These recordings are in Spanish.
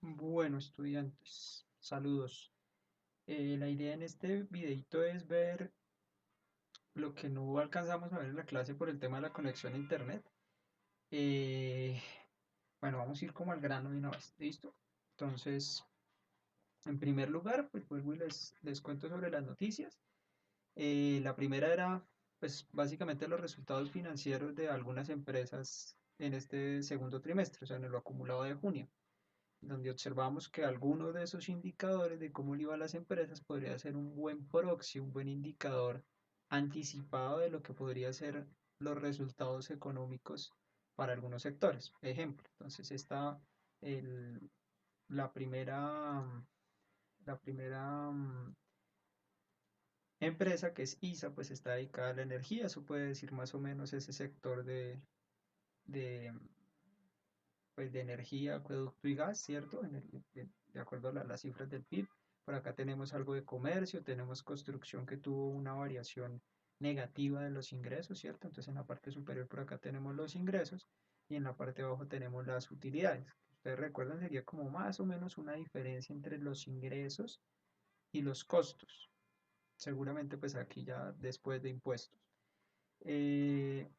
Bueno, estudiantes, saludos. La idea en este videito es ver lo que no alcanzamos a ver en la clase por el tema de la conexión a internet. Eh, bueno, vamos a ir como al grano de una vez, ¿listo? Entonces, en primer lugar, pues vuelvo y les cuento sobre las noticias. La primera era, pues básicamente los resultados financieros de algunas empresas en este segundo trimestre, o sea, en lo acumulado de junio, donde observamos que alguno de esos indicadores de cómo le iba a las empresas podría ser un buen proxy, un buen indicador anticipado de lo que podría ser los resultados económicos para algunos sectores. Ejemplo, entonces está el- la primera empresa que es ISA, pues está dedicada a la energía, eso puede decir más o menos ese sector de, pues, de energía, acueducto y gas, ¿cierto? De acuerdo a las cifras del PIB. Por acá tenemos algo de comercio, tenemos construcción que tuvo una variación negativa de los ingresos, ¿cierto? Entonces en la parte superior por acá tenemos los ingresos y en la parte de abajo tenemos las utilidades. Ustedes recuerdan, sería como más o menos una diferencia entre los ingresos y los costos. Seguramente pues aquí ya después de impuestos. Eh,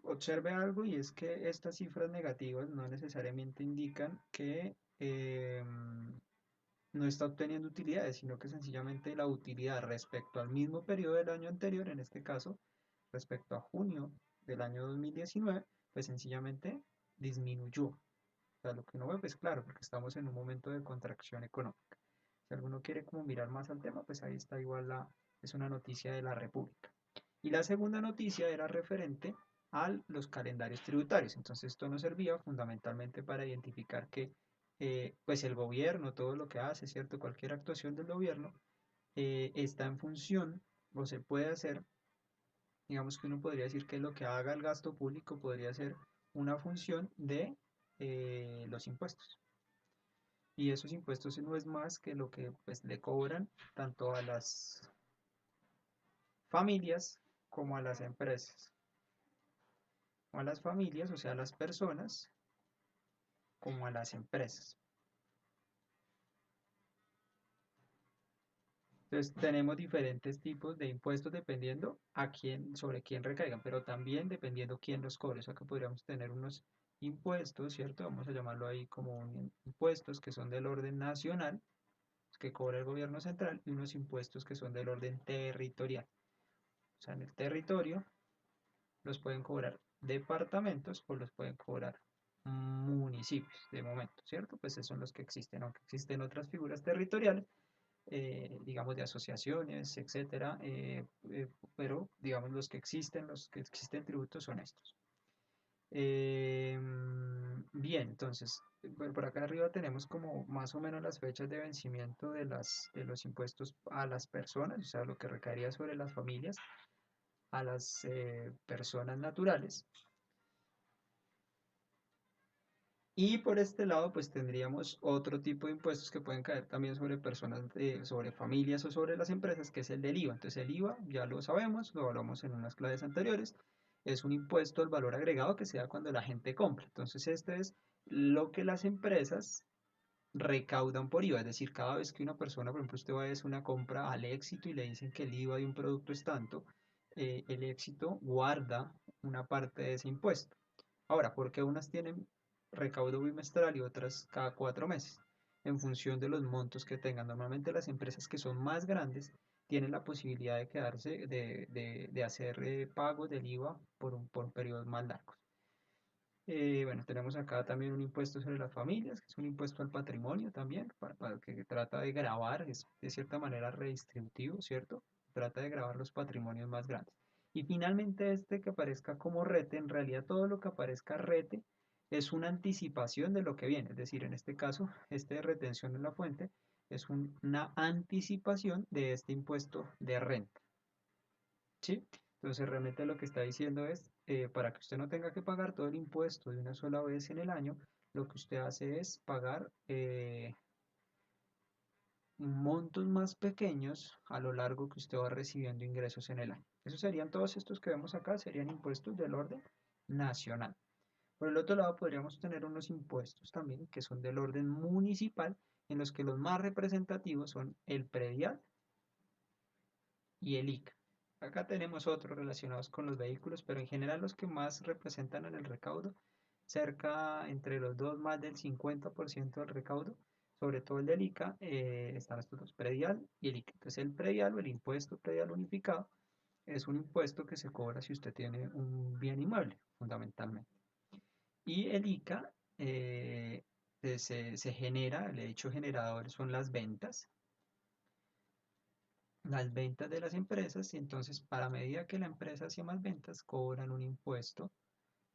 Observe algo y es que estas cifras negativas no necesariamente indican que no está obteniendo utilidades, sino que sencillamente la utilidad respecto al mismo periodo del año anterior, en este caso, respecto a junio del año 2019, pues sencillamente disminuyó. O sea, lo que uno ve, pues claro, porque estamos en un momento de contracción económica. Si alguno quiere como mirar más al tema, pues ahí está igual es una noticia de la República. Y la segunda noticia era referente a los calendarios tributarios. Entonces esto nos servía fundamentalmente para identificar que pues el gobierno, todo lo que hace, ¿cierto? Cualquier actuación del gobierno está en función o se puede hacer, digamos que uno podría decir que lo que haga el gasto público podría ser una función de los impuestos. Y esos impuestos no es más que lo que pues, le cobran tanto a las familias como a las empresas, o a las familias, o sea, a las personas, como a las empresas. Entonces tenemos diferentes tipos de impuestos dependiendo a quién, sobre quién recaigan, pero también dependiendo quién los cobre. O sea que podríamos tener unos impuestos, ¿cierto? Vamos a llamarlo ahí como impuestos que son del orden nacional, que cobra el gobierno central, y unos impuestos que son del orden territorial. O sea, en el territorio los pueden cobrar departamentos o los pueden cobrar municipios de momento, ¿cierto? Pues esos son los que existen, aunque existen otras figuras territoriales, digamos de asociaciones, etcétera, pero digamos los que existen tributos son estos. Bien, entonces, por acá arriba tenemos como más o menos las fechas de vencimiento de los impuestos a las personas, o sea, lo que recaería sobre las familias, a las personas naturales. Y por este lado, pues tendríamos otro tipo de impuestos que pueden caer también sobre personas, sobre familias o sobre las empresas, que es el del IVA. Entonces el IVA, ya lo sabemos, lo hablamos en unas clases anteriores, es un impuesto al valor agregado que se da cuando la gente compra. Entonces este es lo que las empresas recaudan por IVA, es decir, cada vez que una persona, por ejemplo, usted va a hacer una compra al Éxito y le dicen que el IVA de un producto es tanto, el Éxito guarda una parte de ese impuesto. Ahora, ¿por qué unas tienen recaudo bimestral y otras cada 4 meses? En función de los montos que tengan. Normalmente las empresas que son más grandes tienen la posibilidad de quedarse, de hacer pagos del IVA por periodos más largos. Bueno, tenemos acá también un impuesto sobre las familias, que es un impuesto al patrimonio también, para que trata de grabar, es de cierta manera redistributivo, ¿cierto? Trata de grabar los patrimonios más grandes. Y finalmente este que aparezca como rete, en realidad todo lo que aparezca rete es una anticipación de lo que viene, es decir, en este caso, este de retención en la fuente es una anticipación de este impuesto de renta. ¿Sí? Entonces realmente lo que está diciendo es, para que usted no tenga que pagar todo el impuesto de una sola vez en el año, lo que usted hace es pagar montos más pequeños a lo largo que usted va recibiendo ingresos en el año. Esos serían todos estos que vemos acá, serían impuestos del orden nacional. Por el otro lado, podríamos tener unos impuestos también que son del orden municipal, en los que los más representativos son el predial y el ICA. Acá tenemos otros relacionados con los vehículos, pero en general los que más representan en el recaudo, cerca entre los dos, más del 50% del recaudo, sobre todo el del ICA, están estos dos, predial y el ICA. Entonces el predial o el impuesto predial unificado es un impuesto que se cobra si usted tiene un bien inmueble, fundamentalmente. Y el ICA se genera, el hecho generador son las ventas de las empresas, y entonces para medida que la empresa hacía más ventas, cobran un impuesto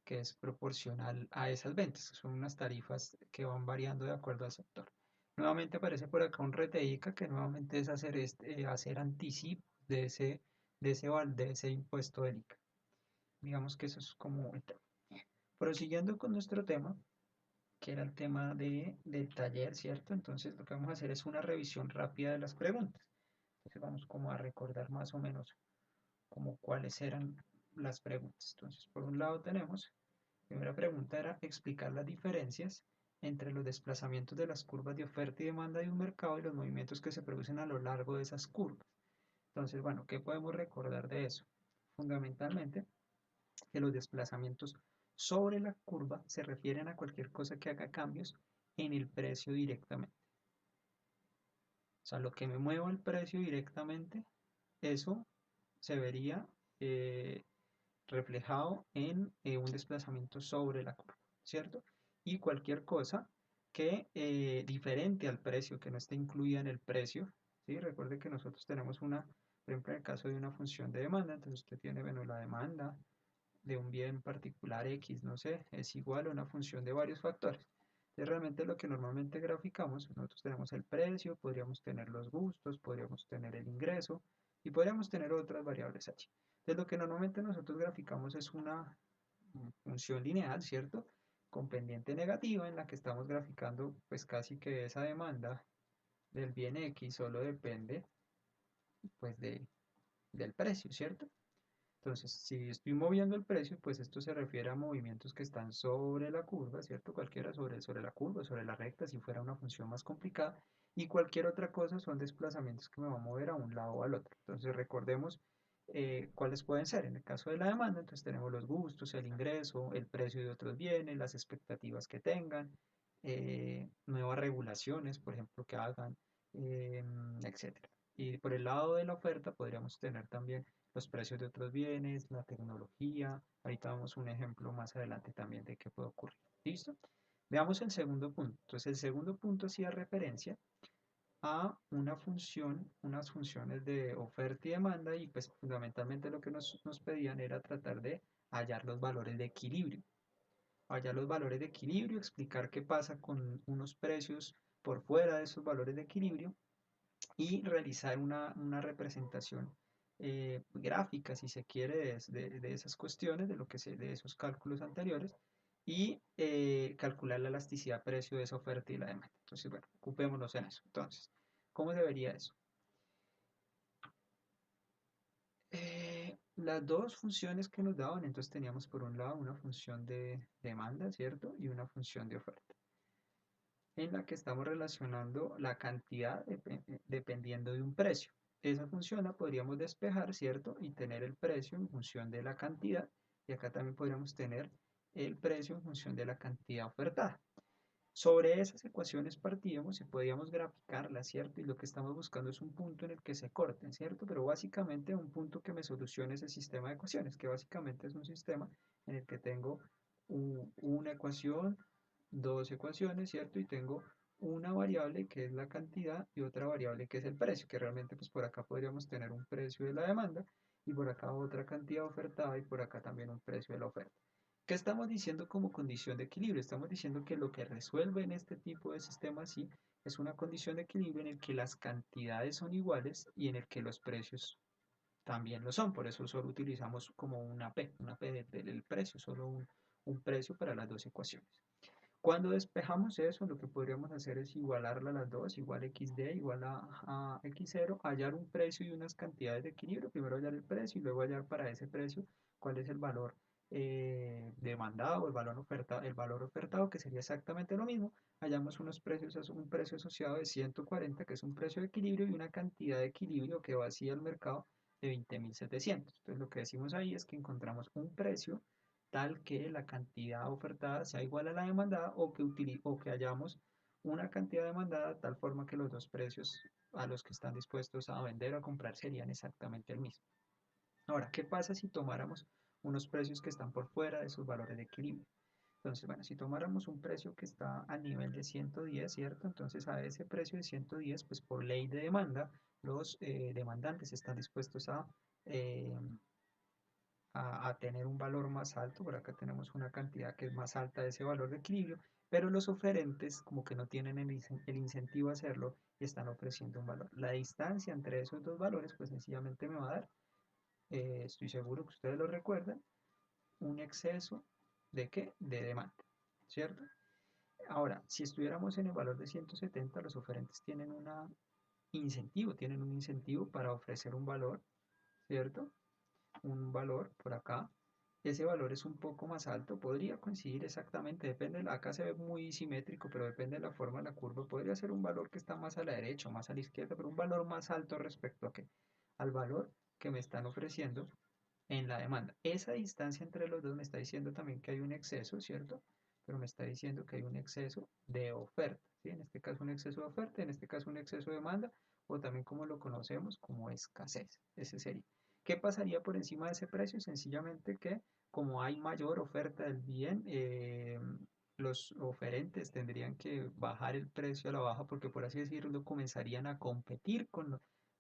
que es proporcional a esas ventas. Son unas tarifas que van variando de acuerdo al sector. Nuevamente aparece por acá un RTICA que nuevamente es hacer anticipos de ese impuesto del ICA. Digamos que eso es como el tema. Prosiguiendo con nuestro tema, que era el tema del taller, ¿cierto? Entonces lo que vamos a hacer es una revisión rápida de las preguntas. Entonces vamos como a recordar más o menos como cuáles eran las preguntas. Entonces, por un lado tenemos, la primera pregunta era explicar las diferencias entre los desplazamientos de las curvas de oferta y demanda de un mercado y los movimientos que se producen a lo largo de esas curvas. Entonces, bueno, ¿qué podemos recordar de eso? Fundamentalmente, que los desplazamientos sobre la curva se refieren a cualquier cosa que haga cambios en el precio directamente. O sea, lo que me mueva el precio directamente, eso se vería eh, reflejado en un desplazamiento sobre la curva, ¿cierto? Y cualquier cosa que diferente al precio, que no esté incluida en el precio, ¿sí? Recuerde que nosotros tenemos una, por ejemplo, en el caso de una función de demanda, entonces usted tiene, bueno, la demanda de un bien particular X, no sé, es igual a una función de varios factores. Entonces, realmente lo que normalmente graficamos, nosotros tenemos el precio, podríamos tener los gustos, podríamos tener el ingreso y podríamos tener otras variables H. Entonces, lo que normalmente nosotros graficamos es una función lineal, ¿cierto? Con pendiente negativa en la que estamos graficando pues casi que esa demanda del bien X solo depende pues del precio, ¿cierto? Entonces, si estoy moviendo el precio, pues esto se refiere a movimientos que están sobre la curva, ¿cierto? Cualquiera sobre la curva, sobre la recta, si fuera una función más complicada. Y cualquier otra cosa son desplazamientos que me va a mover a un lado o al otro. Entonces, recordemos cuáles pueden ser. En el caso de la demanda, entonces tenemos los gustos, el ingreso, el precio de otros bienes, las expectativas que tengan, nuevas regulaciones, por ejemplo, que hagan, etcétera. Y por el lado de la oferta podríamos tener también los precios de otros bienes, la tecnología. Ahorita vamos un ejemplo más adelante también de qué puede ocurrir. ¿Listo? Veamos el segundo punto. Entonces, el segundo punto hacía referencia a una función, unas funciones de oferta y demanda, y pues fundamentalmente lo que nos pedían era tratar de hallar los valores de equilibrio. Hallar los valores de equilibrio, explicar qué pasa con unos precios por fuera de esos valores de equilibrio y realizar una representación gráfica, si se quiere, de esas cuestiones, de esos cálculos anteriores, y calcular la elasticidad precio de esa oferta y la demanda. Entonces, bueno, ocupémonos en eso. Entonces, ¿cómo se vería eso? Las dos funciones que nos daban, entonces teníamos por un lado una función de demanda, ¿cierto? Y una función de oferta, en la que estamos relacionando la cantidad dependiendo de un precio. Esa función la podríamos despejar, ¿cierto? Y tener el precio en función de la cantidad. Y acá también podríamos tener el precio en función de la cantidad ofertada. Sobre esas ecuaciones partíamos y podíamos graficarlas, ¿cierto? Y lo que estamos buscando es un punto en el que se corten, ¿cierto? Pero básicamente un punto que me solucione ese sistema de ecuaciones, que básicamente es un sistema en el que tengo una ecuación, dos ecuaciones, ¿cierto? Y tengo una variable que es la cantidad y otra variable que es el precio, que realmente pues por acá podríamos tener un precio de la demanda y por acá otra cantidad ofertada y por acá también un precio de la oferta. ¿Qué estamos diciendo como condición de equilibrio? Estamos diciendo que lo que resuelve en este tipo de sistemas sí es una condición de equilibrio en el que las cantidades son iguales y en el que los precios también lo son. Por eso solo utilizamos como una P del precio, solo un precio para las dos ecuaciones. Cuando despejamos eso, lo que podríamos hacer es igualarla a las dos, igual xd igual a x0, hallar un precio y unas cantidades de equilibrio. Primero hallar el precio y luego hallar para ese precio cuál es el valor demandado, el valor ofertado, que sería exactamente lo mismo, hallamos un precio asociado de 140, que es un precio de equilibrio, y una cantidad de equilibrio que va hacia el mercado de 20.700. Entonces lo que decimos ahí es que encontramos un precio tal que la cantidad ofertada sea igual a la demandada, o que hayamos una cantidad demandada de tal forma que los dos precios a los que están dispuestos a vender o a comprar serían exactamente el mismo. Ahora, ¿qué pasa si tomáramos unos precios que están por fuera de sus valores de equilibrio? Entonces, bueno, si tomáramos un precio que está a nivel de 110, ¿cierto? Entonces a ese precio de 110, pues por ley de demanda, los demandantes están dispuestos eh, a tener un valor más alto. Por acá tenemos una cantidad que es más alta de ese valor de equilibrio, pero los oferentes como que no tienen el incentivo a hacerlo y están ofreciendo un valor. La distancia entre esos dos valores, pues sencillamente me va a dar, estoy seguro que ustedes lo recuerdan, un exceso de ¿qué? De demanda, ¿cierto? Ahora, si estuviéramos en el valor de 170, los oferentes tienen un incentivo para ofrecer un valor, ¿cierto? Un valor por acá. Ese valor es un poco más alto, podría coincidir exactamente, depende, acá se ve muy simétrico, pero depende de la forma de la curva, podría ser un valor que está más a la derecha o más a la izquierda, pero un valor más alto respecto a qué, al valor que me están ofreciendo en la demanda. Esa distancia entre los dos me está diciendo también que hay un exceso, ¿cierto? Pero me está diciendo que hay un exceso de oferta, ¿sí? En este caso un exceso de oferta, en este caso un exceso de demanda, o también como lo conocemos como escasez. Ese sería. ¿Qué pasaría por encima de ese precio? Sencillamente que como hay mayor oferta del bien, los oferentes tendrían que bajar el precio a la baja, porque por así decirlo comenzarían a competir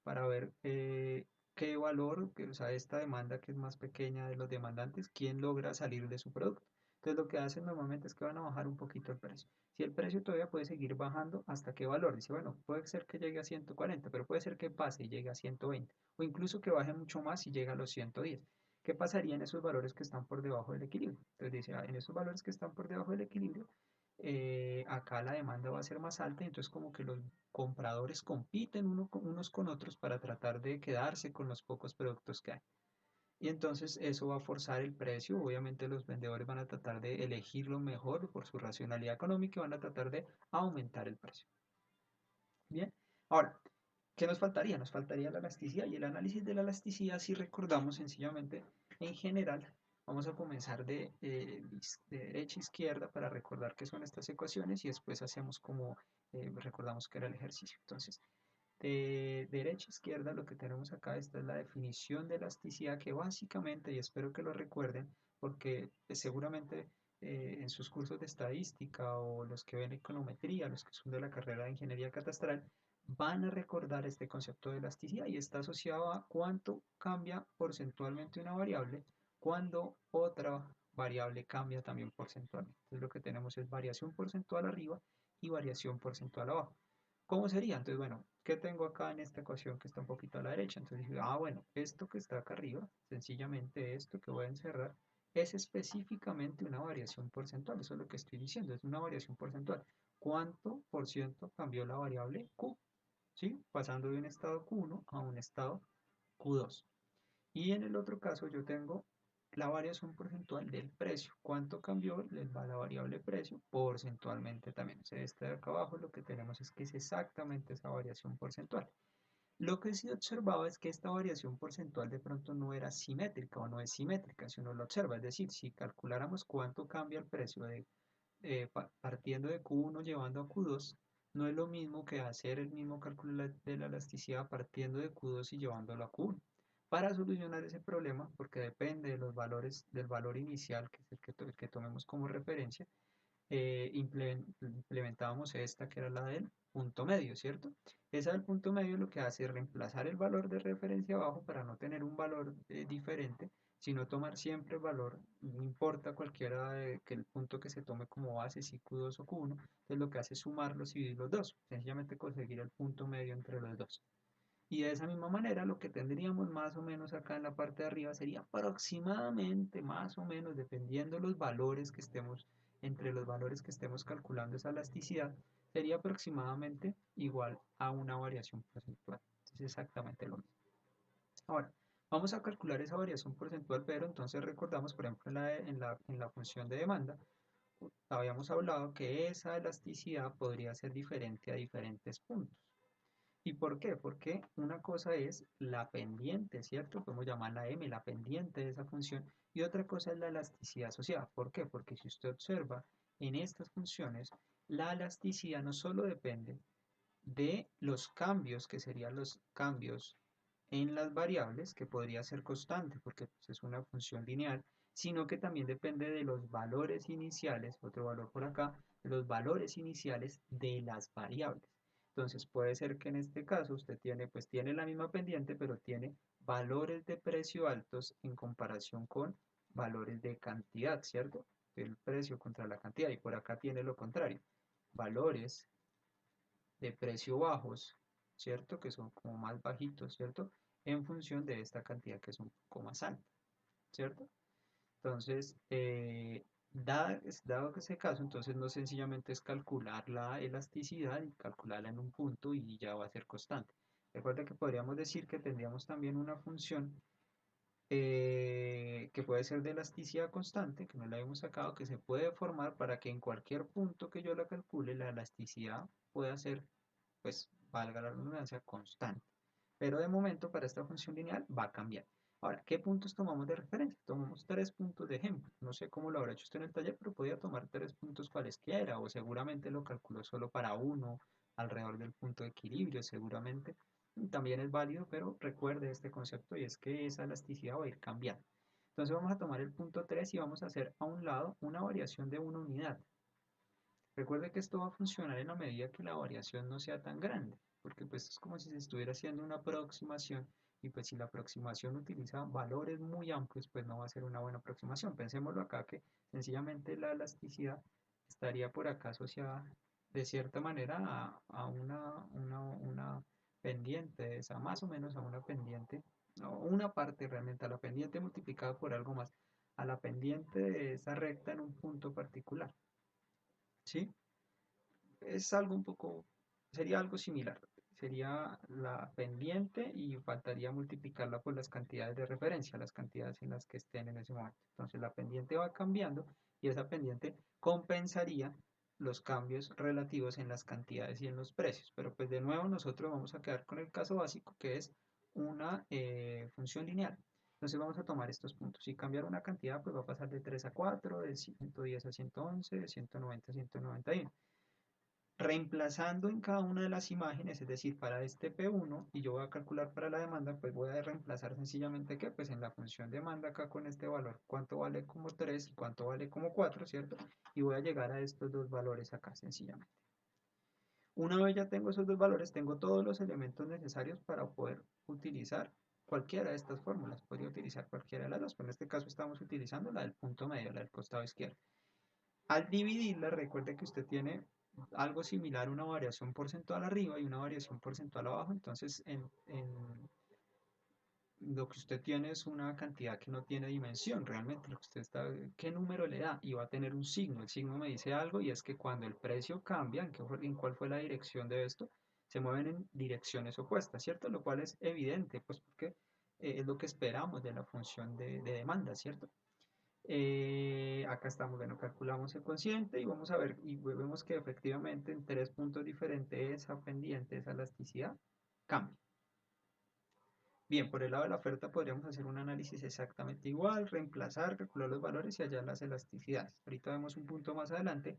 para ver qué valor, o sea, esta demanda que es más pequeña de los demandantes, quién logra salir de su producto. Entonces lo que hacen normalmente es que van a bajar un poquito el precio. Si el precio todavía puede seguir bajando, ¿hasta qué valor? Dice, bueno, puede ser que llegue a 140, pero puede ser que pase y llegue a 120, o incluso que baje mucho más y llegue a los 110. ¿Qué pasaría en esos valores que están por debajo del equilibrio? Entonces dice, en esos valores que están por debajo del equilibrio, acá la demanda va a ser más alta, y entonces como que los compradores compiten unos con otros para tratar de quedarse con los pocos productos que hay. Y entonces eso va a forzar el precio. Obviamente los vendedores van a tratar de elegir lo mejor por su racionalidad económica y van a tratar de aumentar el precio. Bien, ahora, ¿qué nos faltaría? Nos faltaría la elasticidad, y el análisis de la elasticidad, si recordamos sencillamente, en general, vamos a comenzar de derecha a izquierda para recordar qué son estas ecuaciones, y después hacemos como recordamos que era el ejercicio. Entonces, de derecha a izquierda, lo que tenemos acá, esta es la definición de elasticidad, que básicamente, y espero que lo recuerden, porque seguramente en sus cursos de estadística, o los que ven econometría, los que son de la carrera de ingeniería catastral, van a recordar este concepto de elasticidad, y está asociado a cuánto cambia porcentualmente una variable cuando otra variable cambia también porcentualmente. Entonces lo que tenemos es variación porcentual arriba y variación porcentual abajo. ¿Cómo sería? Entonces, bueno, ¿qué tengo acá en esta ecuación que está un poquito a la derecha? Entonces dije, bueno, esto que está acá arriba, sencillamente esto que voy a encerrar, es específicamente una variación porcentual. Eso es lo que estoy diciendo, es una variación porcentual. ¿Cuánto por ciento cambió la variable Q? ¿Sí? Pasando de un estado Q1 a un estado Q2. Y en el otro caso yo tengo la variación porcentual del precio. ¿Cuánto cambió la variable precio? Porcentualmente también. O sea, este de acá abajo lo que tenemos es que es exactamente esa variación porcentual. Lo que sí observaba es que esta variación porcentual de pronto no era simétrica, o no es simétrica si uno lo observa. Es decir, si calculáramos cuánto cambia el precio partiendo de Q1 llevando a Q2, no es lo mismo que hacer el mismo cálculo de la elasticidad partiendo de Q2 y llevándolo a Q1. Para solucionar ese problema, porque depende de los valores, del valor inicial, que es el que tomemos como referencia, implementábamos esta que era la del punto medio, ¿cierto? Esa del punto medio lo que hace es reemplazar el valor de referencia abajo para no tener un valor diferente, sino tomar siempre el valor, no importa cualquiera que el punto que se tome como base, si Q2 o Q1, entonces lo que hace es sumarlos y dividir los dos, sencillamente conseguir el punto medio entre los dos. Y de esa misma manera lo que tendríamos más o menos acá en la parte de arriba sería aproximadamente, más o menos, dependiendo los valores que estemos, entre los valores que estemos calculando esa elasticidad, sería aproximadamente igual a una variación porcentual. Es exactamente lo mismo. Ahora, Vamos a calcular esa variación porcentual, pero entonces recordamos, por ejemplo, en la función de demanda, habíamos hablado que esa elasticidad podría ser diferente a diferentes puntos. ¿Y por qué? Porque una cosa es la pendiente, ¿cierto? Podemos llamarla M, la pendiente de esa función, y otra cosa es la elasticidad asociada. ¿Por qué? Porque si usted observa en estas funciones, la elasticidad no solo depende de los cambios, que serían los cambios en las variables, que podría ser constante porque pues, es una función lineal, sino que también depende de los valores iniciales, otro valor por acá, de los valores iniciales de las variables. Entonces puede ser que en este caso usted tiene la misma pendiente, pero tiene valores de precio altos en comparación con valores de cantidad, ¿cierto? El precio contra la cantidad. Y por acá tiene lo contrario, valores de precio bajos, ¿cierto? Que son como más bajitos, ¿cierto? En función de esta cantidad que es un poco más alta, ¿cierto? Entonces, dado que ese caso, entonces no sencillamente es calcular la elasticidad y calcularla en un punto y ya va a ser constante. Recuerda que podríamos decir que tendríamos también una función que puede ser de elasticidad constante, que no la hemos sacado, que se puede formar para que en cualquier punto que yo la calcule, la elasticidad pueda ser, pues, valga la redundancia, constante. Pero de momento para esta función lineal va a cambiar. Ahora, ¿qué puntos tomamos de referencia? Tomamos tres puntos de ejemplo. No sé cómo lo habrá hecho usted en el taller, pero podía tomar tres puntos cualesquiera, o seguramente lo calculó solo para uno, alrededor del punto de equilibrio, seguramente. También es válido, pero recuerde este concepto y es que esa elasticidad va a ir cambiando. Entonces vamos a tomar el punto 3 y vamos a hacer a un lado una variación de una unidad. Recuerde que esto va a funcionar en la medida que la variación no sea tan grande, porque pues es como si se estuviera haciendo una aproximación y pues si la aproximación utiliza valores muy amplios, pues no va a ser una buena aproximación. Pensémoslo acá que sencillamente la elasticidad estaría por acá asociada de cierta manera a una pendiente, esa más o menos a una pendiente, o una parte realmente a la pendiente multiplicada por algo más, a la pendiente de esa recta en un punto particular. ¿Sí? Es algo un poco, sería algo similar. Sería la pendiente y faltaría multiplicarla por las cantidades de referencia, las cantidades en las que estén en ese momento. Entonces la pendiente va cambiando y esa pendiente compensaría los cambios relativos en las cantidades y en los precios. Pero pues de nuevo nosotros vamos a quedar con el caso básico que es una función lineal. Entonces vamos a tomar estos puntos. Si cambiar una cantidad, pues va a pasar de 3 a 4, de 110 a 111, de 190 a 191 reemplazando en cada una de las imágenes, es decir, para este P1 y yo voy a calcular para la demanda, pues voy a reemplazar sencillamente que pues en la función demanda acá con este valor, cuánto vale como 3 y cuánto vale como 4, ¿cierto? Y voy a llegar a estos dos valores acá sencillamente. Una vez ya tengo esos dos valores, tengo todos los elementos necesarios para poder utilizar cualquiera de estas fórmulas. Podría utilizar cualquiera de las dos, pero en este caso estamos utilizando la del punto medio, la del costado izquierdo. Al dividirla, recuerde que usted tiene algo similar, una variación porcentual arriba y una variación porcentual abajo. Entonces, lo que usted tiene es una cantidad que no tiene dimensión. Realmente, lo que usted está, ¿qué número le da? Y va a tener un signo. El signo me dice algo y es que cuando el precio cambia, en cuál fue la dirección de esto, se mueven en direcciones opuestas, ¿cierto? Lo cual es evidente, pues porque es lo que esperamos de la función de demanda, ¿cierto? Acá estamos, bueno, calculamos el cociente y vamos a ver, y vemos que efectivamente en tres puntos diferentes esa pendiente, esa elasticidad, cambia. Bien, por el lado de la oferta podríamos hacer un análisis exactamente igual, reemplazar, calcular los valores y hallar las elasticidades. Ahorita vemos un punto más adelante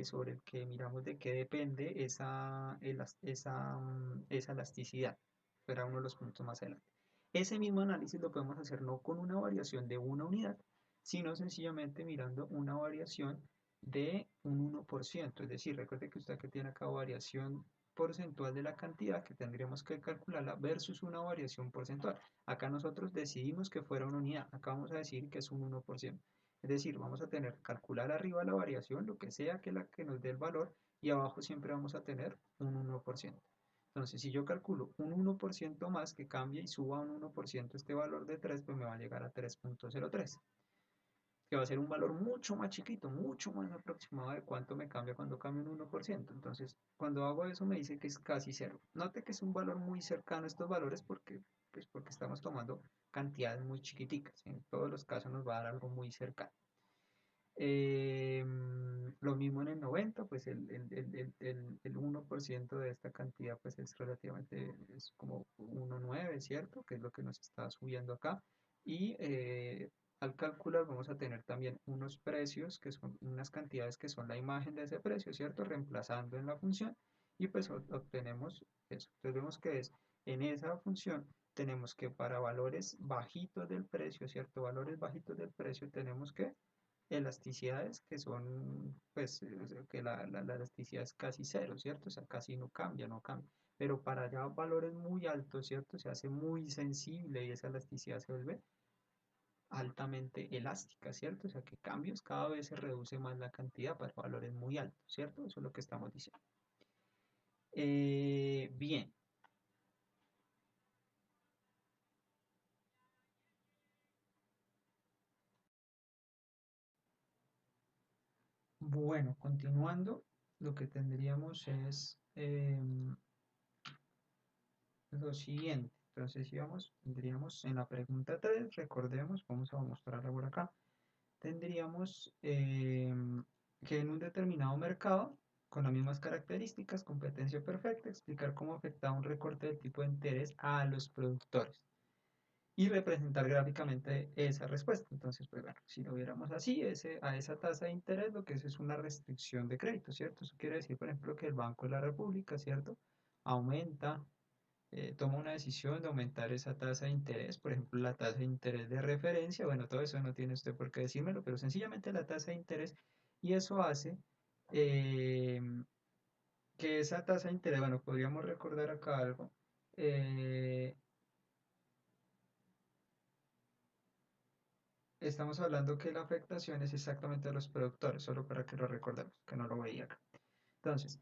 sobre el que miramos de qué depende esa elasticidad. Será uno de los puntos más adelante. Ese mismo análisis lo podemos hacer no con una variación de una unidad, sino sencillamente mirando una variación de un 1%. Es decir, recuerde que usted que tiene acá variación porcentual de la cantidad que tendríamos que calcularla versus una variación porcentual. Acá nosotros decidimos que fuera una unidad, acá vamos a decir que es un 1%. Es decir, vamos a tener calcular arriba la variación, lo que sea que la que nos dé el valor, y abajo siempre vamos a tener un 1%. Entonces, si yo calculo un 1% más que cambie y suba un 1% este valor de 3, pues me va a llegar a 3.03, que va a ser un valor mucho más chiquito, mucho más aproximado de cuánto me cambia cuando cambia un 1%. Entonces, cuando hago eso me dice que es casi cero. Note que es un valor muy cercano a estos valores porque pues porque estamos tomando cantidades muy chiquiticas. En todos los casos nos va a dar algo muy cercano. Lo mismo en el 90, pues el 1% de esta cantidad pues es relativamente, es como 1,9, ¿cierto? Que es lo que nos está subiendo acá. Y al calcular vamos a tener también unos precios que son unas cantidades que son la imagen de ese precio, ¿cierto? Reemplazando en la función y pues obtenemos eso. Entonces vemos que es en esa función tenemos que para valores bajitos del precio, ¿cierto? Valores bajitos del precio tenemos que elasticidades que son, pues, que la elasticidad es casi cero, ¿cierto? O sea, casi no cambia, no cambia. Pero para ya valores muy altos, ¿cierto? Se hace muy sensible y esa elasticidad se vuelve altamente elástica, ¿cierto? O sea, que cambios cada vez se reduce más la cantidad para valores muy altos, ¿cierto? Eso es lo que estamos diciendo. Bien, bueno, continuando, lo que tendríamos es lo siguiente. Entonces, íbamos, tendríamos en la pregunta 3 recordemos, vamos a mostrarla por acá, tendríamos que en un determinado mercado, con las mismas características, competencia perfecta, explicar cómo afectaba un recorte del tipo de interés a los productores y representar gráficamente esa respuesta. Entonces, pues bueno, si lo viéramos así, a esa tasa de interés, lo que es una restricción de crédito, ¿cierto? Eso quiere decir, por ejemplo, que el Banco de la República, ¿cierto? Aumenta toma una decisión de aumentar esa tasa de interés, por ejemplo, la tasa de interés de referencia, bueno, todo eso no tiene usted por qué decírmelo, pero sencillamente la tasa de interés, y eso hace eh, que esa tasa de interés, bueno, podríamos recordar acá algo, eh, estamos hablando que la afectación es exactamente a los productores, solo para que lo recordemos, que no lo veía acá. Entonces,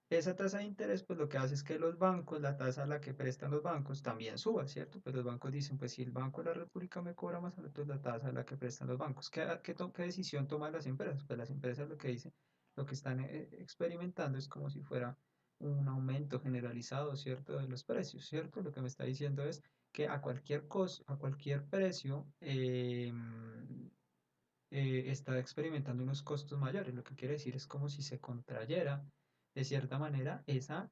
esa tasa de interés, pues lo que hace es que los bancos, la tasa a la que prestan los bancos también suba, ¿cierto? Pues los bancos dicen, pues si el Banco de la República me cobra más alto, es la tasa a la que prestan los bancos. ¿Qué decisión toman las empresas? Pues las empresas lo que dicen, lo que están experimentando es como si fuera un aumento generalizado, ¿cierto? De los precios, ¿cierto? Lo que me está diciendo es que a cualquier costo, a cualquier precio, está experimentando unos costos mayores. Lo que quiere decir es como si se contrayera de cierta manera esa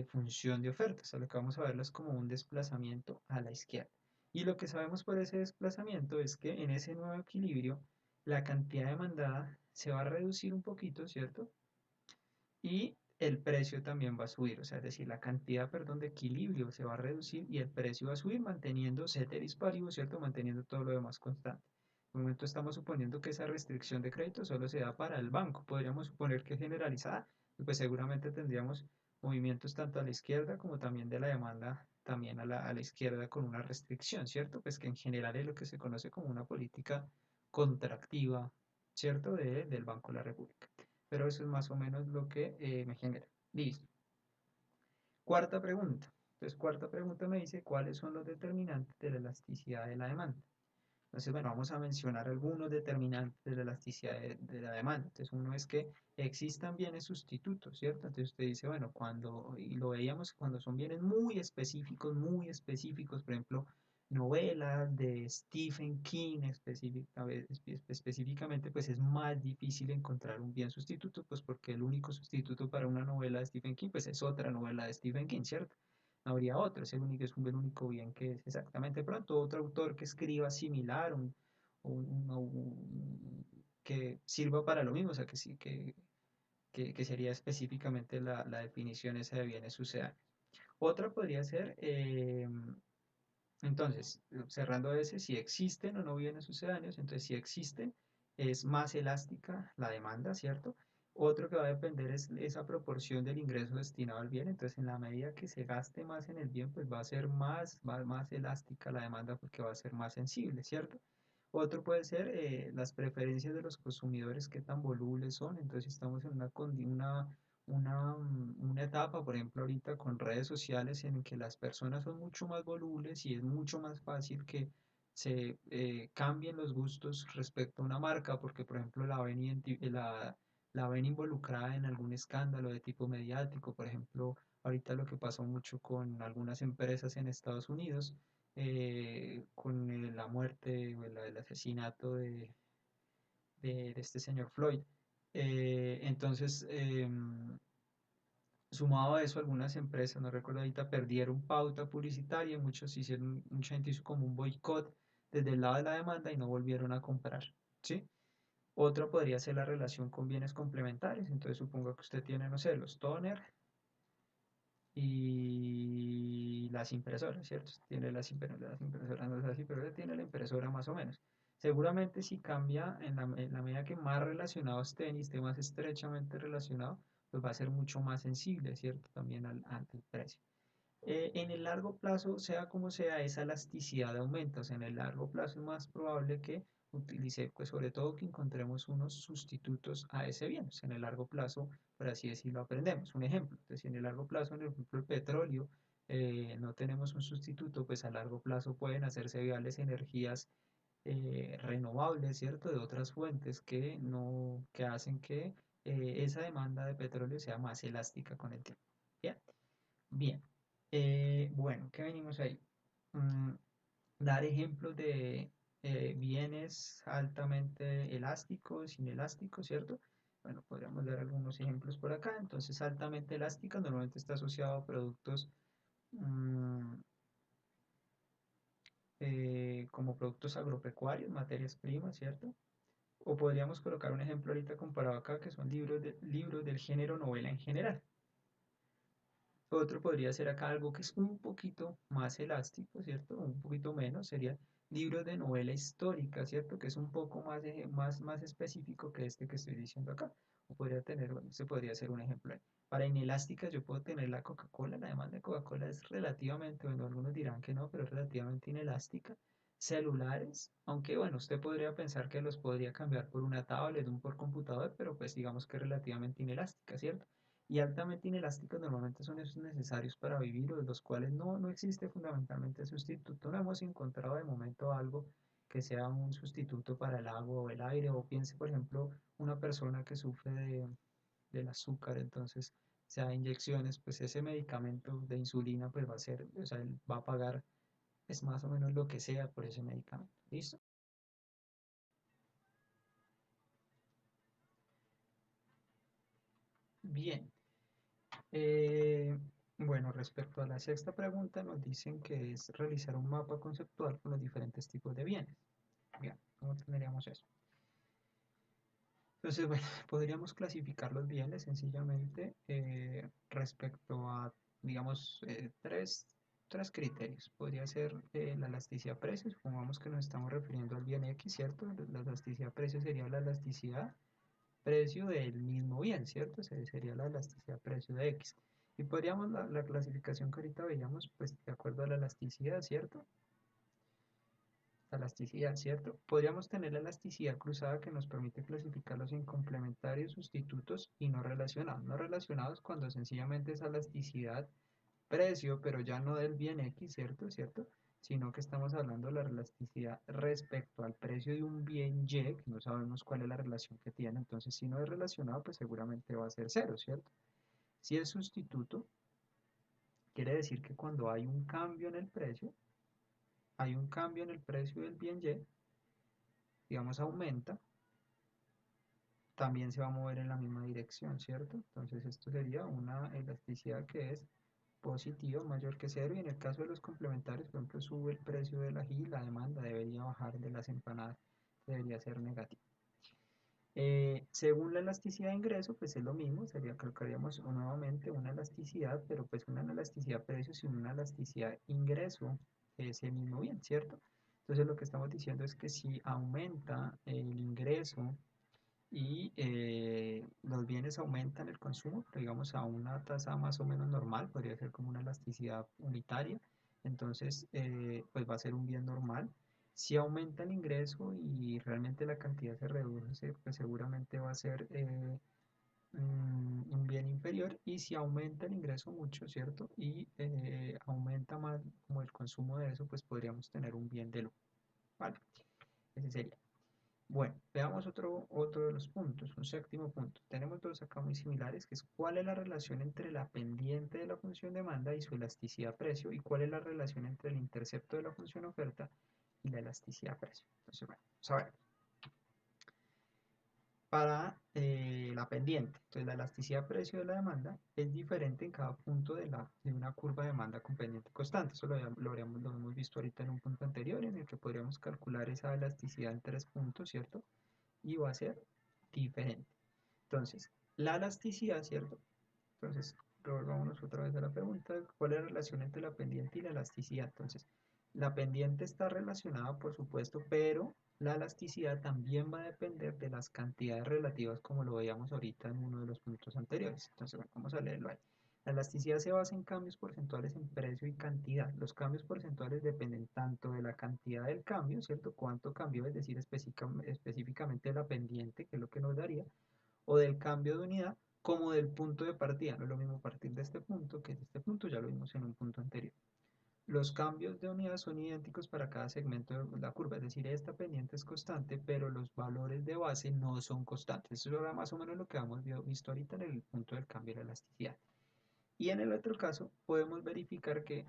función de oferta. O sea, lo que vamos a verlo es como un desplazamiento a la izquierda. Y lo que sabemos por ese desplazamiento es que en ese nuevo equilibrio la cantidad demandada se va a reducir un poquito, ¿cierto? Y el precio también va a subir, o sea, es decir, la cantidad, perdón, de equilibrio se va a reducir y el precio va a subir manteniendo ceteris paribus, ¿cierto? Manteniendo todo lo demás constante. De momento estamos suponiendo que esa restricción de crédito solo se da para el banco. Podríamos suponer que es generalizada, y pues seguramente tendríamos movimientos tanto a la izquierda como también de la demanda también a la izquierda con una restricción, ¿cierto? Pues que en general es lo que se conoce como una política contractiva, ¿cierto? Del Banco de la República. Pero eso es más o menos lo que me genera. Listo. Cuarta pregunta. Entonces, cuarta pregunta me dice cuáles son los determinantes de la elasticidad de la demanda. Entonces, bueno, vamos a mencionar algunos determinantes de la elasticidad de la demanda. Entonces, uno es que existan bienes sustitutos, ¿cierto? Entonces, usted dice, bueno, cuando, y lo veíamos cuando son bienes muy específicos, por ejemplo, novelas de Stephen King específicamente, pues es más difícil encontrar un bien sustituto, pues porque el único sustituto para una novela de Stephen King, pues es otra novela de Stephen King, ¿cierto? No habría otro, es el único bien que es exactamente pronto, otro autor que escriba similar, que sirva para lo mismo, o sea, que sí, que sería específicamente la definición esa de bienes sucedáneos. Otra podría ser, entonces, cerrando ese, si existen o no bienes sucedáneos, entonces si existen, es más elástica la demanda, ¿cierto? Otro que va a depender es esa proporción del ingreso destinado al bien, entonces en la medida que se gaste más en el bien, pues va a ser más elástica la demanda porque va a ser más sensible, ¿cierto? Otro puede ser las preferencias de los consumidores, qué tan volubles son, entonces si estamos en una etapa, por ejemplo, ahorita con redes sociales en que las personas son mucho más volubles y es mucho más fácil que se cambien los gustos respecto a una marca, porque por ejemplo la ven la ven involucrada en algún escándalo de tipo mediático, por ejemplo, ahorita lo que pasó mucho con algunas empresas en Estados Unidos, con la muerte o el asesinato de este señor Floyd. Entonces, sumado a eso, algunas empresas, no recuerdo ahorita, perdieron pauta publicitaria, mucha gente hizo como un boicot desde el lado de la demanda y no volvieron a comprar, ¿sí? Otra podría ser la relación con bienes complementarios. Entonces supongo que usted tiene, no sé, los toner y las impresoras, ¿cierto? Tiene las impresoras, no es así, pero ya tiene la impresora más o menos. Seguramente si cambia en la medida que más relacionado estén y esté más estrechamente relacionado, pues va a ser mucho más sensible, ¿cierto? También al precio. En el largo plazo, sea como sea, esa elasticidad aumenta. O sea, en el largo plazo es más probable que utilice, pues sobre todo que encontremos unos sustitutos a ese bien. O sea, en el largo plazo, por así decirlo, aprendemos. Un ejemplo, entonces, si en el largo plazo, en el ejemplo, el petróleo, no tenemos un sustituto, pues a largo plazo pueden hacerse viables energías renovables, ¿cierto? De otras fuentes que, no, que hacen que esa demanda de petróleo sea más elástica con el tiempo. Bien. Bien, bueno, ¿qué venimos ahí? Mm, dar ejemplos de bienes altamente elásticos, inelásticos, ¿cierto? Bueno, podríamos dar algunos ejemplos por acá. Entonces, altamente elástica normalmente está asociado a productos mm, como productos agropecuarios, materias primas, ¿cierto? O podríamos colocar un ejemplo ahorita comparado acá, que son libros del género novela en general. Otro podría ser acá algo que es un poquito más elástico, ¿cierto? Un poquito menos, sería libros de novela histórica, ¿cierto? Que es un poco más, más específico que este que estoy diciendo acá. O podría tener, bueno, se podría hacer un ejemplo ahí. Para inelásticas yo puedo tener la Coca-Cola, la demanda de Coca-Cola es relativamente, bueno, algunos dirán que no, pero es relativamente inelástica. Celulares, aunque bueno, usted podría pensar que los podría cambiar por una tablet, un por computador, pero pues digamos que es relativamente inelástica, ¿cierto? Y altamente inelásticos normalmente son esos necesarios para vivir o de los cuales no existe fundamentalmente sustituto. No hemos encontrado de momento algo que sea un sustituto para el agua o el aire, o piense, por ejemplo, una persona que sufre del azúcar, entonces sea inyecciones, pues ese medicamento de insulina pues va a ser, o sea, él va a pagar es más o menos lo que sea por ese medicamento. ¿Listo? Bien. Eh, bueno, respecto a la sexta pregunta, nos dicen que es realizar un mapa conceptual con los diferentes tipos de bienes. Bien, ¿cómo tendríamos eso? Entonces, bueno, podríamos clasificar los bienes sencillamente respecto a, digamos, tres criterios. Podría ser la elasticidad precio, supongamos que nos estamos refiriendo al bien X, ¿cierto? La elasticidad precio sería la elasticidad precio del mismo bien, ¿cierto? Sería la elasticidad precio de X. Y podríamos, la clasificación que ahorita veíamos, pues de acuerdo a la elasticidad, ¿cierto? La elasticidad, ¿cierto? Podríamos tener la elasticidad cruzada que nos permite clasificarlos en complementarios, sustitutos y no relacionados. No relacionados cuando sencillamente es elasticidad precio, pero ya no del bien X, ¿cierto? ¿Cierto? Sino que estamos hablando de la elasticidad respecto al precio de un bien Y, que no sabemos cuál es la relación que tiene. Entonces, si no es relacionado, pues seguramente va a ser cero, ¿cierto? Si es sustituto, quiere decir que cuando hay un cambio en el precio, hay un cambio en el precio del bien Y, digamos aumenta, también se va a mover en la misma dirección, ¿cierto? Entonces esto sería una elasticidad que es positiva, mayor que cero, y en el caso de los complementarios, por ejemplo, sube el precio del ají, la demanda debería bajar de las empanadas, debería ser negativa. Según la elasticidad de ingreso, pues es lo mismo, sería, colocaríamos nuevamente una elasticidad, pero pues una no elasticidad precio, sino una elasticidad ingreso de ese mismo bien, ¿cierto? Entonces lo que estamos diciendo es que si aumenta el ingreso y los bienes aumentan el consumo, pero digamos a una tasa más o menos normal, podría ser como una elasticidad unitaria, entonces pues va a ser un bien normal. Si aumenta el ingreso y realmente la cantidad se reduce, pues seguramente va a ser un bien inferior, y si aumenta el ingreso mucho, ¿cierto? Y aumenta más como el consumo de eso, pues podríamos tener un bien de lujo, ¿vale? Ese sería. Bueno, veamos otro de los puntos, un séptimo punto. Tenemos dos acá muy similares, que es cuál es la relación entre la pendiente de la función demanda y su elasticidad precio, y cuál es la relación entre el intercepto de la función oferta y la elasticidad precio. Entonces, bueno, vamos a ver. Para la pendiente, entonces la elasticidad precio de la demanda es diferente en cada punto de una curva de demanda con pendiente constante. Eso lo hemos visto ahorita en un punto anterior en el que podríamos calcular esa elasticidad en 3 puntos, ¿cierto? Y va a ser diferente. Entonces, la elasticidad, ¿cierto? Entonces, volvámonos otra vez a la pregunta, ¿cuál es la relación entre la pendiente y la elasticidad? Entonces, la pendiente está relacionada, por supuesto, pero la elasticidad también va a depender de las cantidades relativas, como lo veíamos ahorita en uno de los puntos anteriores. Entonces, bueno, vamos a leerlo ahí. La elasticidad se basa en cambios porcentuales en precio y cantidad. Los cambios porcentuales dependen tanto de la cantidad del cambio, ¿cierto? Cuánto cambió, es decir, específicamente la pendiente, que es lo que nos daría, o del cambio de unidad, como del punto de partida. No es lo mismo partir de este punto que de este punto, ya lo vimos en un punto anterior. Los cambios de unidad son idénticos para cada segmento de la curva, es decir, esta pendiente es constante, pero los valores de base no son constantes. Eso era más o menos lo que hemos visto ahorita en el punto del cambio de la elasticidad. Y en el otro caso, podemos verificar que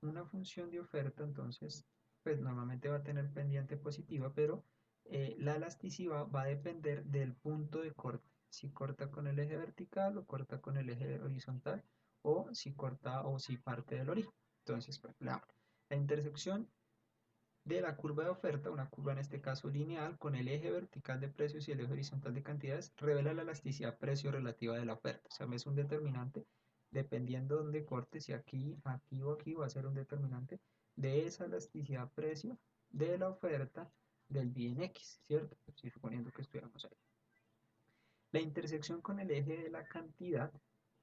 una función de oferta, entonces, pues normalmente va a tener pendiente positiva, pero la elasticidad va a depender del punto de corte. Si corta con el eje vertical o corta con el eje horizontal, o si corta o si parte del origen. Entonces, pues, la intersección de la curva de oferta, una curva en este caso lineal, con el eje vertical de precios y el eje horizontal de cantidades, revela la elasticidad precio relativa de la oferta. O sea, es un determinante, dependiendo de dónde corte, si aquí, aquí o aquí, va a ser un determinante de esa elasticidad precio de la oferta del bien X, ¿cierto? Estoy suponiendo que estuviéramos ahí. La intersección con el eje de la cantidad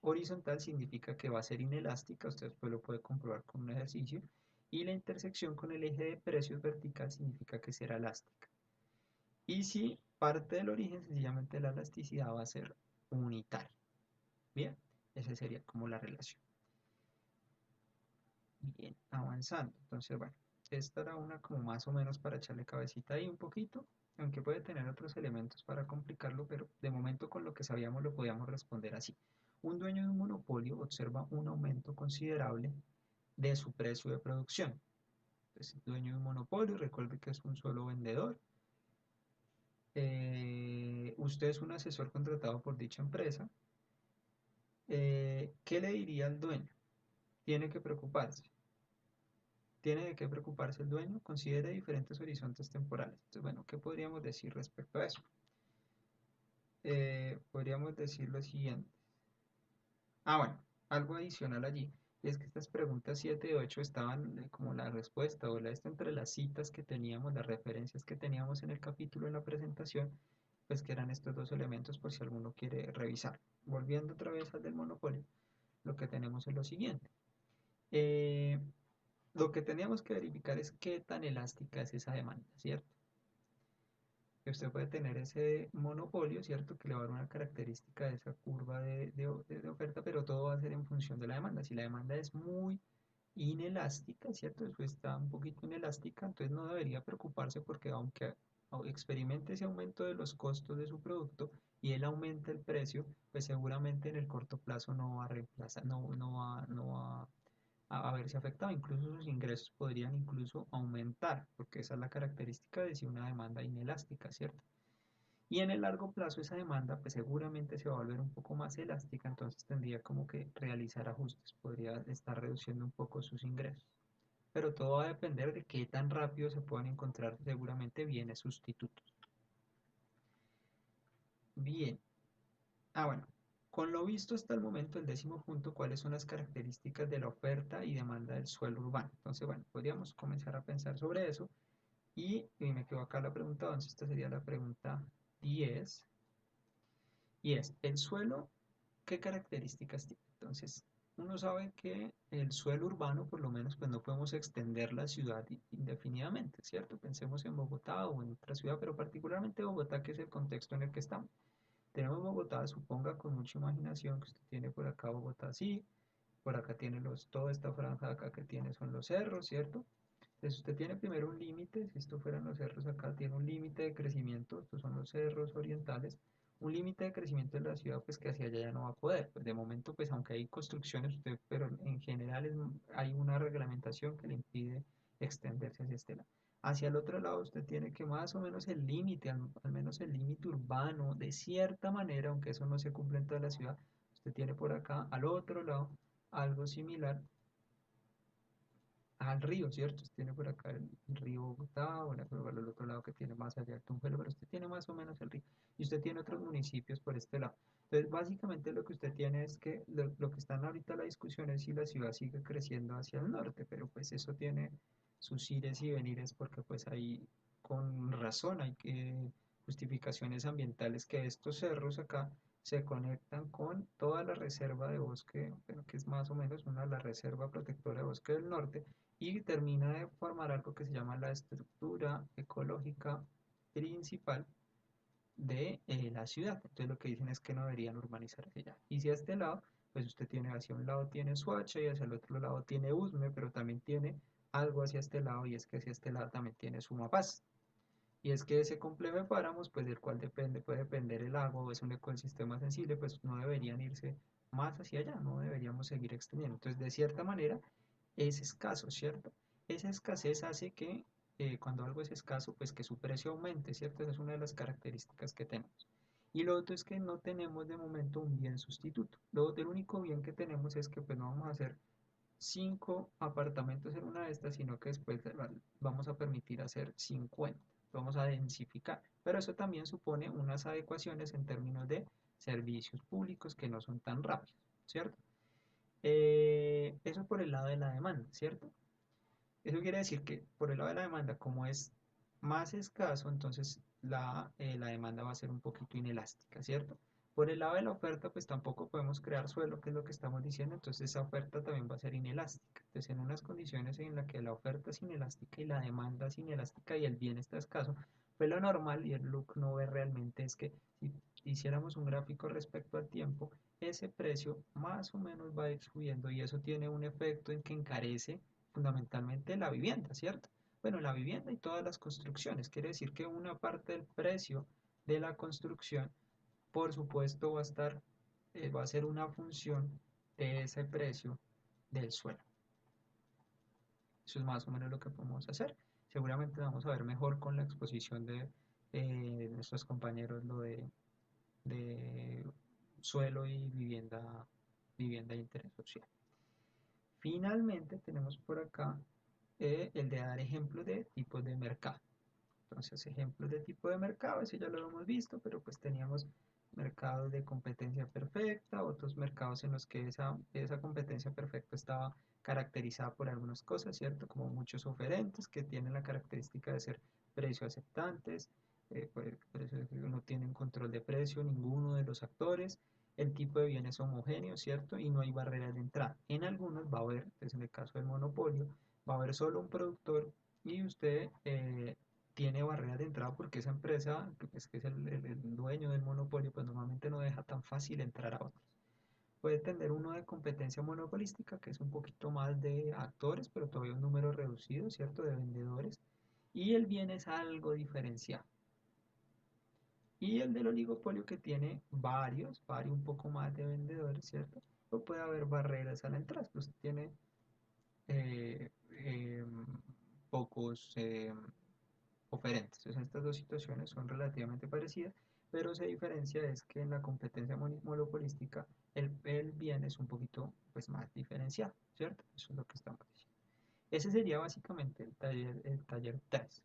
horizontal significa que va a ser inelástica, usted después lo puede comprobar con un ejercicio, y la intersección con el eje de precios vertical significa que será elástica. Y si parte del origen, sencillamente la elasticidad va a ser unitaria. Bien, esa sería como la relación. Bien, avanzando. Entonces, bueno, esta era una como más o menos para echarle cabecita ahí un poquito, aunque puede tener otros elementos para complicarlo, pero de momento con lo que sabíamos lo podíamos responder así. Un dueño de un monopolio observa un aumento considerable de su precio de producción. Entonces, el dueño de un monopolio, recuerde que es un solo vendedor. Usted es un asesor contratado por dicha empresa. ¿Qué le diría al dueño? Tiene que preocuparse. ¿Tiene de qué preocuparse el dueño? Considere diferentes horizontes temporales. Entonces, bueno, ¿qué podríamos decir respecto a eso? Podríamos decir lo siguiente. Bueno, algo adicional allí. Y es que estas preguntas 7 y 8 estaban como la respuesta o la esta entre las citas que teníamos, las referencias que teníamos en el capítulo en la presentación, pues que eran estos dos elementos por si alguno quiere revisar. Volviendo otra vez al del monopolio, lo que tenemos es lo siguiente. Eh, lo que teníamos que verificar es qué tan elástica es esa demanda, ¿cierto? Que usted puede tener ese monopolio, ¿cierto? Que le va a dar una característica de esa curva de oferta, pero todo va a ser en función de la demanda. Si la demanda es muy inelástica, ¿cierto? Eso está un poquito inelástica, entonces no debería preocuparse porque aunque experimente ese aumento de los costos de su producto y él aumenta el precio, pues seguramente en el corto plazo no va a reemplazar, no va a verse afectado, incluso sus ingresos podrían incluso aumentar, porque esa es la característica de si una demanda inelástica, ¿cierto? Y en el largo plazo esa demanda pues seguramente se va a volver un poco más elástica, entonces tendría como que realizar ajustes, podría estar reduciendo un poco sus ingresos. Pero todo va a depender de qué tan rápido se puedan encontrar seguramente bienes sustitutos. Bien, bueno, con lo visto hasta el momento, el 10.º punto, ¿cuáles son las características de la oferta y demanda del suelo urbano? Entonces, bueno, podríamos comenzar a pensar sobre eso. Y me quedo acá la pregunta 11, esta sería la pregunta 10. Y es, ¿el suelo qué características tiene? Entonces, uno sabe que el suelo urbano, por lo menos, pues no podemos extender la ciudad indefinidamente, ¿cierto? Pensemos en Bogotá o en otra ciudad, pero particularmente Bogotá, que es el contexto en el que estamos. Tenemos Bogotá, suponga con mucha imaginación que usted tiene por acá Bogotá, sí, por acá tiene toda esta franja de acá que tiene son los cerros, ¿cierto? Entonces usted tiene primero un límite, si esto fueran los cerros acá, tiene un límite de crecimiento, estos son los cerros orientales, un límite de crecimiento de la ciudad, pues que hacia allá ya no va a poder. Pues de momento, pues aunque hay construcciones, usted, pero en general hay una reglamentación que le impide extenderse hacia este lado. Hacia el otro lado usted tiene que más o menos el límite, al menos el límite urbano, de cierta manera, aunque eso no se cumple en toda la ciudad, usted tiene por acá al otro lado algo similar al río, ¿cierto? Usted tiene por acá el río Bogotá, bueno, pero al otro lado que tiene más allá el Tunjuelo, pero usted tiene más o menos el río. Y usted tiene otros municipios por este lado. Entonces, básicamente lo que usted tiene es que lo que están ahorita la discusión es si la ciudad sigue creciendo hacia el norte, pero pues eso tiene sus ires y venires porque pues ahí con razón hay que justificaciones ambientales que estos cerros acá se conectan con toda la reserva de bosque, bueno, que es más o menos la reserva protectora de bosque del norte, y termina de formar algo que se llama la estructura ecológica principal de la ciudad. Entonces lo que dicen es que no deberían urbanizar hacia allá. Y si a este lado, pues usted tiene hacia un lado tiene Soacha y hacia el otro lado tiene Usme, pero también tiene algo hacia este lado y es que hacia este lado también tiene Sumapaz. Y es que ese complejo de páramos, pues del cual puede depender el agua o es un ecosistema sensible, pues no deberían irse más hacia allá, no deberíamos seguir extendiendo. Entonces, de cierta manera, es escaso, ¿cierto? Esa escasez hace que cuando algo es escaso, pues que su precio aumente, ¿cierto? Esa es una de las características que tenemos. Y lo otro es que no tenemos de momento un bien sustituto. El único bien que tenemos es que pues no vamos a hacer 5 apartamentos en una de estas, sino que después vamos a permitir hacer 50. Vamos a densificar. Pero eso también supone unas adecuaciones en términos de servicios públicos que no son tan rápidos, ¿cierto? Eso por el lado de la demanda, ¿cierto? Eso quiere decir que por el lado de la demanda, como es más escaso, entonces la demanda va a ser un poquito inelástica, ¿cierto? Por el lado de la oferta, pues tampoco podemos crear suelo, que es lo que estamos diciendo, entonces esa oferta también va a ser inelástica. Entonces, en unas condiciones en las que la oferta es inelástica y la demanda es inelástica y el bien está escaso, pues lo normal y el look no ve realmente es que si hiciéramos un gráfico respecto al tiempo, ese precio más o menos va a ir subiendo y eso tiene un efecto en que encarece fundamentalmente la vivienda, ¿cierto? Bueno, la vivienda y todas las construcciones. Quiere decir que una parte del precio de la construcción, por supuesto, va a ser una función de ese precio del suelo. Eso es más o menos lo que podemos hacer. Seguramente vamos a ver mejor con la exposición de nuestros compañeros lo de suelo y vivienda de interés social. Finalmente tenemos por acá el de dar ejemplos de tipos de mercado. Entonces, ejemplos de tipo de mercado, eso ya lo hemos visto, pero pues teníamos mercados de competencia perfecta, otros mercados en los que esa competencia perfecta estaba caracterizada por algunas cosas, ¿cierto? Como muchos oferentes que tienen la característica de ser precio aceptantes, por eso es que no tienen control de precio ninguno de los actores, el tipo de bienes homogéneo, ¿cierto? Y no hay barreras de entrada. En algunos va a haber, pues en el caso del monopolio, va a haber solo un productor y usted tiene barreras de entrada porque esa empresa, que es el dueño del monopolio, pues normalmente no deja tan fácil entrar a otros. Puede tener uno de competencia monopolística, que es un poquito más de actores, pero todavía un número reducido, ¿cierto?, de vendedores. Y el bien es algo diferenciado. Y el del oligopolio que tiene varios un poco más de vendedores, ¿cierto? O puede haber barreras a la entrada, pues tiene eh, eh, pocos oferentes. Entonces, estas dos situaciones son relativamente parecidas, pero se diferencia es que en la competencia monopolística el bien es un poquito pues, más diferenciado, ¿cierto? Eso es lo que estamos diciendo. Ese sería básicamente el taller 3.